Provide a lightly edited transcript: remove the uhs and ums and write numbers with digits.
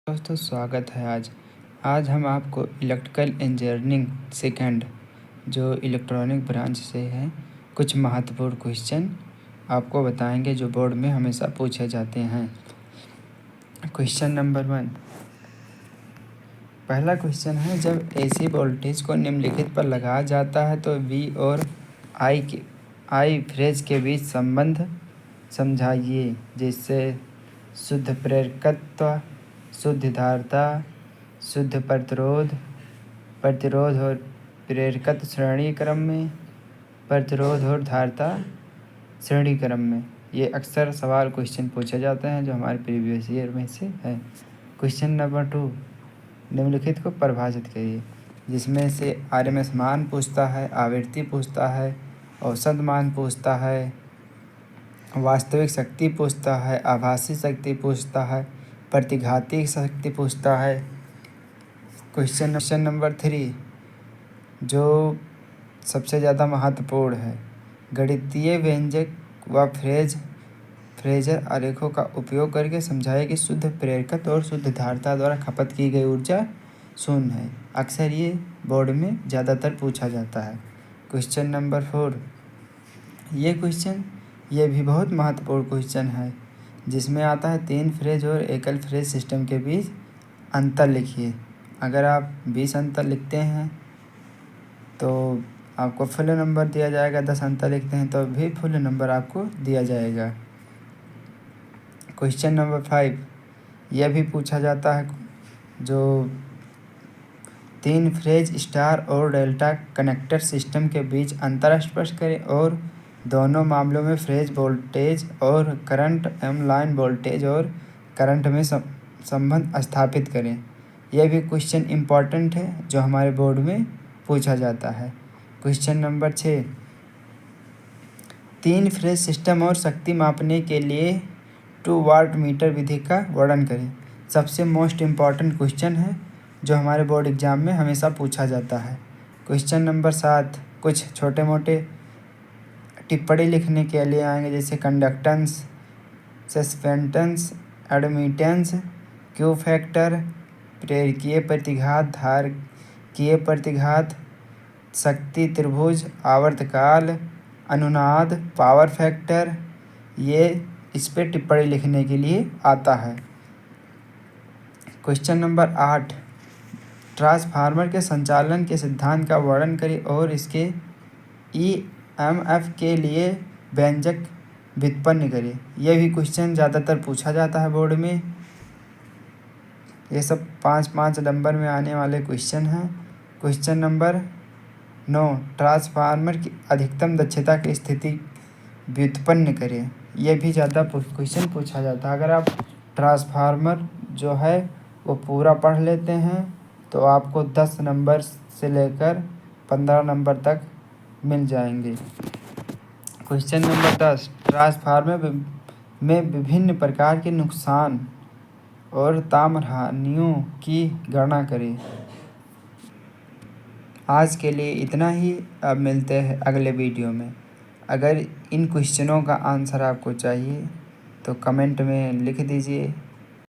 दोस्तों स्वागत है। आज हम आपको इलेक्ट्रिकल इंजीनियरिंग सेकंड जो इलेक्ट्रॉनिक ब्रांच से है कुछ महत्वपूर्ण क्वेश्चन आपको बताएंगे जो बोर्ड में हमेशा पूछे जाते हैं। क्वेश्चन नंबर 1, पहला क्वेश्चन है, जब एसी वोल्टेज को निम्नलिखित पर लगाया जाता है तो V और I फेज के बीच संबंध समझाइए, जिससे शुद्ध प्रेरकत्व, शुद्ध धारिता, शुद्ध प्रतिरोध और प्रेरकत्व श्रेणी क्रम में, प्रतिरोध और धारिता श्रेणी क्रम में। ये अक्सर सवाल क्वेश्चन पूछे जाते हैं जो हमारे प्रीवियस ईयर में से है। क्वेश्चन नंबर 2, निम्नलिखित को परिभाषित करिए, जिसमें से RMS मान पूछता है, आवृत्ति पूछता है, औसत मान पूछता है, वास्तविक शक्ति पूछता है, आभासी शक्ति पूछता है, प्रतिघाती शक्ति पूछता है। क्वेश्चन नंबर 3, जो सबसे ज़्यादा महत्वपूर्ण है, गणितीय व्यंजक व फ्रेजर आरेखों का उपयोग करके समझाइए कि शुद्ध प्रेरकत्व और शुद्ध धारिता द्वारा खपत की गई ऊर्जा शून्य है। अक्सर ये बोर्ड में ज़्यादातर पूछा जाता है। क्वेश्चन नंबर 4, ये भी बहुत महत्वपूर्ण क्वेश्चन है, जिसमें आता है 3 फेज और एकल फेज सिस्टम के बीच अंतर लिखिए। अगर आप 20 अंतर लिखते हैं तो आपको फुल नंबर दिया जाएगा, 10 अंतर लिखते हैं तो भी फुल नंबर आपको दिया जाएगा। क्वेश्चन नंबर 5, यह भी पूछा जाता है, जो 3 फेज स्टार और डेल्टा कनेक्टर सिस्टम के बीच अंतर स्पष्ट करें और दोनों मामलों में फेज वोल्टेज और करंट एवं लाइन वोल्टेज और करंट में संबंध स्थापित करें। यह भी क्वेश्चन इम्पॉर्टेंट है जो हमारे बोर्ड में पूछा जाता है। क्वेश्चन नंबर 6, 3 फेज सिस्टम और शक्ति मापने के लिए 2 वाट मीटर विधि का वर्णन करें। सबसे मोस्ट इम्पॉर्टेंट क्वेश्चन है जो हमारे बोर्ड एग्जाम में हमेशा पूछा जाता है। क्वेश्चन नंबर 7, कुछ छोटे मोटे टिप्पणी लिखने के लिए आएंगे, जैसे कंडक्टेंस, सस्पेंटेंस, एडमिटेंस, क्यू फैक्टर, प्रेरकीय प्रतिघात, धारकीय प्रतिघात, शक्ति त्रिभुज, आवर्तकाल, अनुनाद, पावर फैक्टर, ये इस पे टिप्पणी लिखने के लिए आता है। क्वेश्चन नंबर 8, ट्रांसफार्मर के संचालन के सिद्धांत का वर्णन करें और इसके EMF के लिए व्यंजक व्युत्पन्न करें। यह भी क्वेश्चन ज़्यादातर पूछा जाता है बोर्ड में। ये सब 5-5 नंबर में आने वाले क्वेश्चन हैं। क्वेश्चन नंबर 9, ट्रांसफार्मर की अधिकतम दक्षता की स्थिति व्युत्पन्न करें। यह भी ज़्यादा क्वेश्चन पूछा जाता है। अगर आप ट्रांसफार्मर जो है वो पूरा पढ़ लेते हैं तो आपको 10 नंबर से लेकर 15 नंबर तक मिल जाएंगे। क्वेश्चन नंबर 10, ट्रांसफार्मर में विभिन्न प्रकार के नुकसान और ताम्र हानियों की गणना करें। आज के लिए इतना ही। अब मिलते हैं अगले वीडियो में। अगर इन क्वेश्चनों का आंसर आपको चाहिए तो कमेंट में लिख दीजिए।